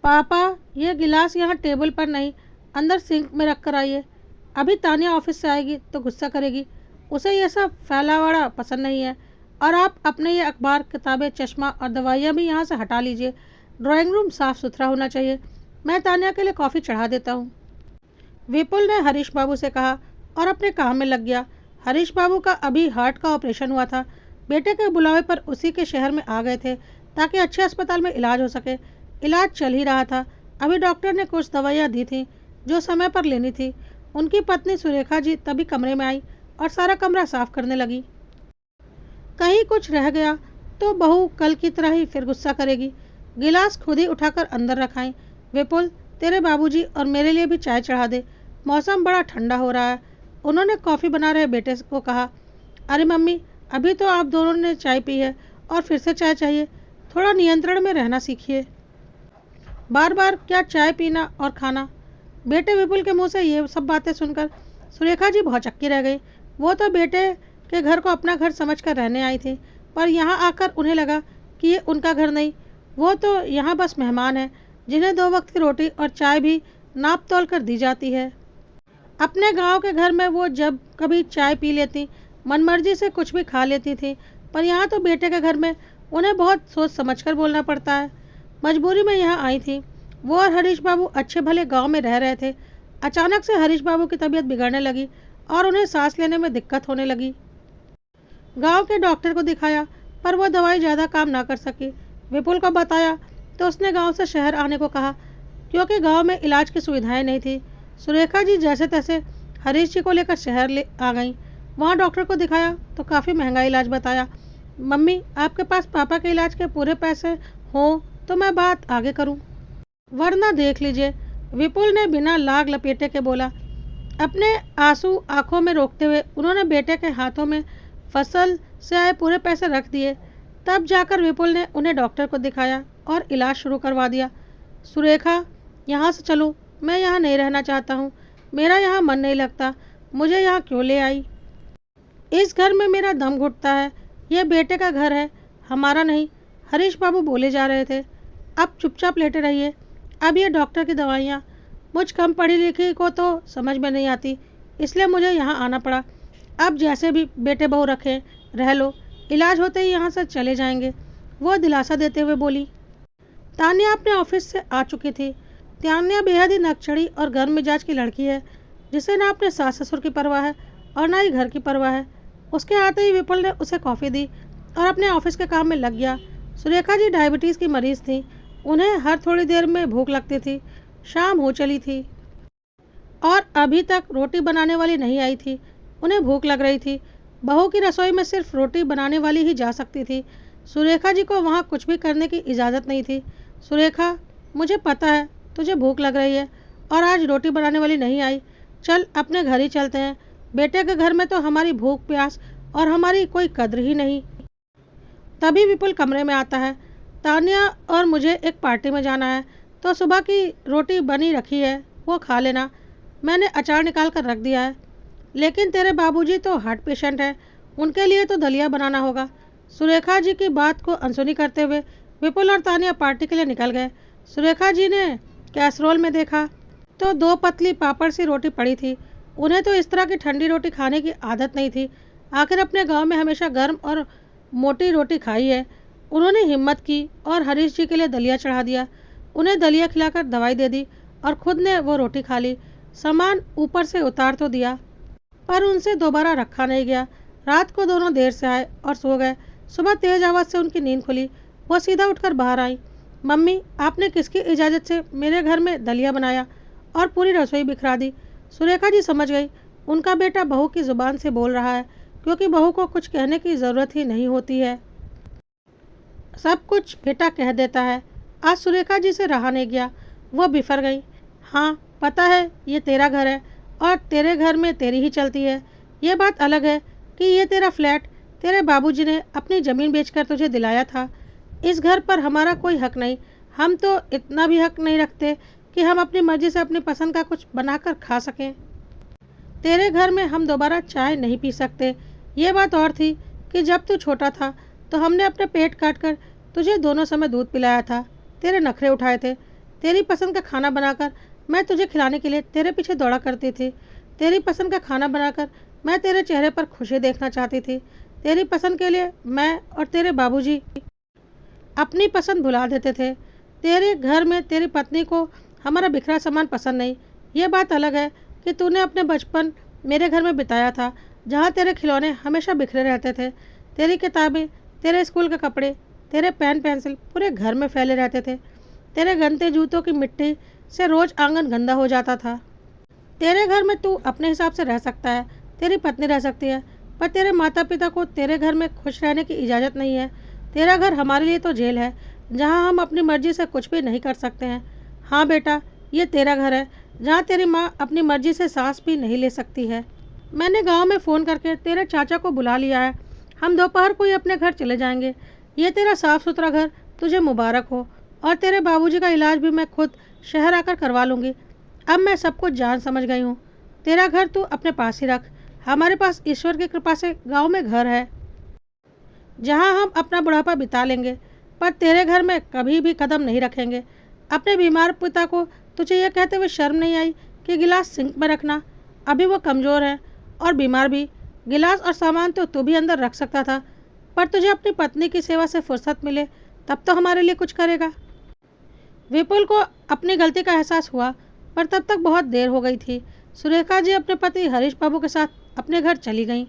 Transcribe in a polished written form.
पापा, ये गिलास यहाँ टेबल पर नहीं, अंदर सिंक में रख कर आइए। अभी तानिया ऑफिस से आएगी तो गुस्सा करेगी। उसे यह सब फैलावड़ा पसंद नहीं है। और आप अपने ये अखबार, किताबें, चश्मा और दवाइयाँ भी यहाँ से हटा लीजिए। ड्राइंग रूम साफ सुथरा होना चाहिए। मैं तानिया के लिए कॉफ़ी चढ़ा देता हूँ। विपुल ने हरीश बाबू से कहा और अपने काम में लग गया। हरीश बाबू का अभी हार्ट का ऑपरेशन हुआ था। बेटे के बुलावे पर उसी के शहर में आ गए थे ताकि अच्छे अस्पताल में इलाज हो सके। इलाज चल ही रहा था। अभी डॉक्टर ने कुछ दवाइयाँ दी थी जो समय पर लेनी थी। उनकी पत्नी सुरेखा जी तभी कमरे में आई और सारा कमरा साफ करने लगी। कहीं कुछ रह गया तो बहू कल की तरह ही फिर गुस्सा करेगी। गिलास खुद ही उठाकर अंदर रखाएं। विपुल, तेरे बाबूजी और मेरे लिए भी चाय चढ़ा दे। मौसम बड़ा ठंडा हो रहा है। उन्होंने कॉफ़ी बना रहे बेटे को कहा। अरे मम्मी, अभी तो आप दोनों ने चाय पी है और फिर से चाय चाहिए। थोड़ा नियंत्रण में रहना सीखिए। बार बार क्या चाय पीना और खाना। बेटे विपुल के मुंह से ये सब बातें सुनकर सुरेखा जी भौचक्की रह गई। वो तो बेटे के घर को अपना घर समझकर रहने आई थी, पर यहाँ आकर उन्हें लगा कि ये उनका घर नहीं, वो तो यहाँ बस मेहमान है जिन्हें 2 वक्त की रोटी और चाय भी नाप तोल कर दी जाती है। अपने गांव के घर में वो जब कभी चाय पी लेती, मनमर्जी से कुछ भी खा लेती थी, पर यहाँ तो बेटे के घर में उन्हें बहुत सोच समझकर बोलना पड़ता है। मजबूरी में यहाँ आई थी। वो और हरीश बाबू अच्छे भले गांव में रह रहे थे। अचानक से हरीश बाबू की तबीयत बिगड़ने लगी और उन्हें सांस लेने में दिक्कत होने लगी। गांव के डॉक्टर को दिखाया, पर वो दवाई ज़्यादा काम ना कर सकी। विपुल को बताया तो उसने गांव से शहर आने को कहा, क्योंकि गांव में इलाज की सुविधाएं नहीं थी। सुरेखा जी जैसे तैसे हरीश जी को लेकर शहर ले आ गई। वहाँ डॉक्टर को दिखाया तो काफ़ी महंगा इलाज बताया। मम्मी, आपके पास पापा के इलाज के पूरे पैसे हों तो मैं बात आगे करूं, वरना देख लीजिए। विपुल ने बिना लाग लपेटे के बोला। अपने आंसू आंखों में रोकते हुए उन्होंने बेटे के हाथों में फसल से आए पूरे पैसे रख दिए। तब जाकर विपुल ने उन्हें डॉक्टर को दिखाया और इलाज शुरू करवा दिया। सुरेखा, यहाँ से चलो, मैं यहाँ नहीं रहना चाहता हूँ। मेरा यहाँ मन नहीं लगता। मुझे यहाँ क्यों ले आई? इस घर में मेरा दम घुटता है। यह बेटे का घर है, हमारा नहीं। हरीश बाबू बोले जा रहे थे। अब चुपचाप लेटे रहिए। अब ये डॉक्टर की दवाइयाँ मुझ कम पढ़ी लिखी को तो समझ में नहीं आती, इसलिए मुझे यहाँ आना पड़ा। अब जैसे भी बेटे बहू रखें, रह लो। इलाज होते ही यहाँ से चले जाएंगे, वो दिलासा देते हुए बोली। तानिया अपने ऑफिस से आ चुकी थी। तानिया बेहद ही नकचढ़ी और गर्म मिजाज की लड़की है, जिसे ना अपने सास ससुर की परवाह है और ना ही घर की परवाह है। उसके आते ही विपुल ने उसे कॉफ़ी दी और अपने ऑफिस के काम में लग गया। सुरेखा जी डायबिटीज़ की मरीज़ थी। उन्हें हर थोड़ी देर में भूख लगती थी। शाम हो चली थी और अभी तक रोटी बनाने वाली नहीं आई थी। उन्हें भूख लग रही थी। बहू की रसोई में सिर्फ रोटी बनाने वाली ही जा सकती थी। सुरेखा जी को वहाँ कुछ भी करने की इजाज़त नहीं थी। सुरेखा, मुझे पता है तुझे भूख लग रही है और आज रोटी बनाने वाली नहीं आई। चल अपने घर ही चलते हैं। बेटे के घर में तो हमारी भूख प्यास और हमारी कोई कद्र ही नहीं। तभी विपुल कमरे में आता है। तानिया और मुझे एक पार्टी में जाना है, तो सुबह की रोटी बनी रखी है, वो खा लेना। मैंने अचार निकाल कर रख दिया है। लेकिन तेरे बाबूजी तो हार्ट पेशेंट हैं, उनके लिए तो दलिया बनाना होगा। सुरेखा जी की बात को अनसुनी करते हुए विपुल और तानिया पार्टी के लिए निकल गए। सुरेखा जी ने कैसरोल में देखा तो 2 पतली पापड़ सी रोटी पड़ी थी। उन्हें तो इस तरह की ठंडी रोटी खाने की आदत नहीं थी। आखिर अपने गांव में हमेशा गर्म और मोटी रोटी खाई है। उन्होंने हिम्मत की और हरीश जी के लिए दलिया चढ़ा दिया। उन्हें दलिया खिलाकर दवाई दे दी और खुद ने वो रोटी खा ली। सामान ऊपर से उतार तो दिया, पर उनसे दोबारा रखा नहीं गया। रात को दोनों देर से आए और सो गए। सुबह तेज आवाज़ से उनकी नींद खुली। वो सीधा उठकर बाहर आई। मम्मी, आपने किसकी इजाज़त से मेरे घर में दलिया बनाया और पूरी रसोई बिखरा दी? सुरेखा जी समझ गई, उनका बेटा बहू की ज़ुबान से बोल रहा है, क्योंकि बहू को कुछ कहने की ज़रूरत ही नहीं होती है, सब कुछ बेटा कह देता है। आज सुरेखा जी से रहा नहीं गया। वो बिफर गई। हाँ, पता है ये तेरा घर है और तेरे घर में तेरी ही चलती है। ये बात अलग है कि ये तेरा फ्लैट तेरे बाबूजी ने अपनी ज़मीन बेचकर तुझे दिलाया था। इस घर पर हमारा कोई हक नहीं। हम तो इतना भी हक नहीं रखते कि हम अपनी मर्ज़ी से अपनी पसंद का कुछ बनाकर खा सकें। तेरे घर में हम दोबारा चाय नहीं पी सकते। ये बात और थी कि जब तू छोटा था तो हमने अपने पेट काट कर तुझे दोनों समय दूध पिलाया था, तेरे नखरे उठाए थे। तेरी पसंद का खाना बनाकर मैं तुझे खिलाने के लिए तेरे पीछे दौड़ा करती थी। तेरी पसंद का खाना बनाकर मैं तेरे चेहरे पर खुशी देखना चाहती थी। तेरी पसंद के लिए मैं और तेरे बाबूजी अपनी पसंद भुला देते थे। तेरे घर में तेरी पत्नी को हमारा बिखरा सामान पसंद नहीं। ये बात अलग है कि तूने अपने बचपन मेरे घर में बिताया था, जहाँ तेरे खिलौने हमेशा बिखरे रहते थे। तेरी किताबें, तेरे स्कूल के कपड़े, तेरे पेन पेंसिल पूरे घर में फैले रहते थे। तेरे गंदे जूतों की मिट्टी से रोज आंगन गंदा हो जाता था। तेरे घर में तू अपने हिसाब से रह सकता है, तेरी पत्नी रह सकती है, पर तेरे माता पिता को तेरे घर में खुश रहने की इजाज़त नहीं है। तेरा घर हमारे लिए तो जेल है, जहाँ हम अपनी मर्जी से कुछ भी नहीं कर सकते हैं। हाँ बेटा, ये तेरा घर है, जहाँ तेरी माँ अपनी मर्जी से सांस भी नहीं ले सकती है। मैंने गांव में फ़ोन करके तेरे चाचा को बुला लिया है। हम दोपहर को ही अपने घर चले जाएंगे। ये तेरा साफ़ सुथरा घर तुझे मुबारक हो, और तेरे बाबूजी का इलाज भी मैं खुद शहर आकर करवा लूँगी। अब मैं सब कुछ जान समझ गई हूँ। तेरा घर तू अपने पास ही रख। हमारे पास ईश्वर की कृपा से गांव में घर है, जहाँ हम अपना बुढ़ापा बिता लेंगे, पर तेरे घर में कभी भी कदम नहीं रखेंगे। अपने बीमार पिता को तुझे यह कहते हुए शर्म नहीं आई कि गिलास सिंक में रखना? अभी वो कमज़ोर है और बीमार भी। गिलास और सामान तो तू भी अंदर रख सकता था, पर तुझे अपनी पत्नी की सेवा से फुर्सत मिले तब तो हमारे लिए कुछ करेगा। विपुल को अपनी गलती का एहसास हुआ, पर तब तक बहुत देर हो गई थी। सुरेखा जी अपने पति हरीश बाबू के साथ अपने घर चली गईं।